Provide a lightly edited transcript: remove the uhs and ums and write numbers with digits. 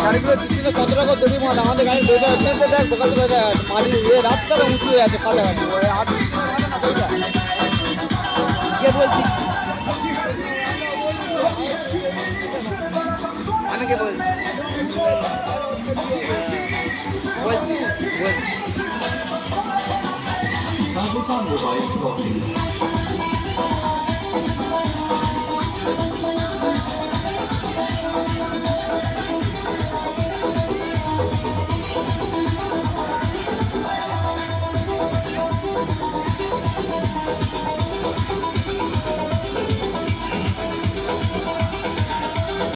গাড়িগুলো দিচ্ছিল 17 টাকা দড়ি মত আমাদের গাড়ি দড়িটা এমনিতে দেখ বোকাল মাটি রাস্তাটা উঁচু হয়ে আছে কাছাকাছি আর কে বলছি আমি কে বলছি বলছি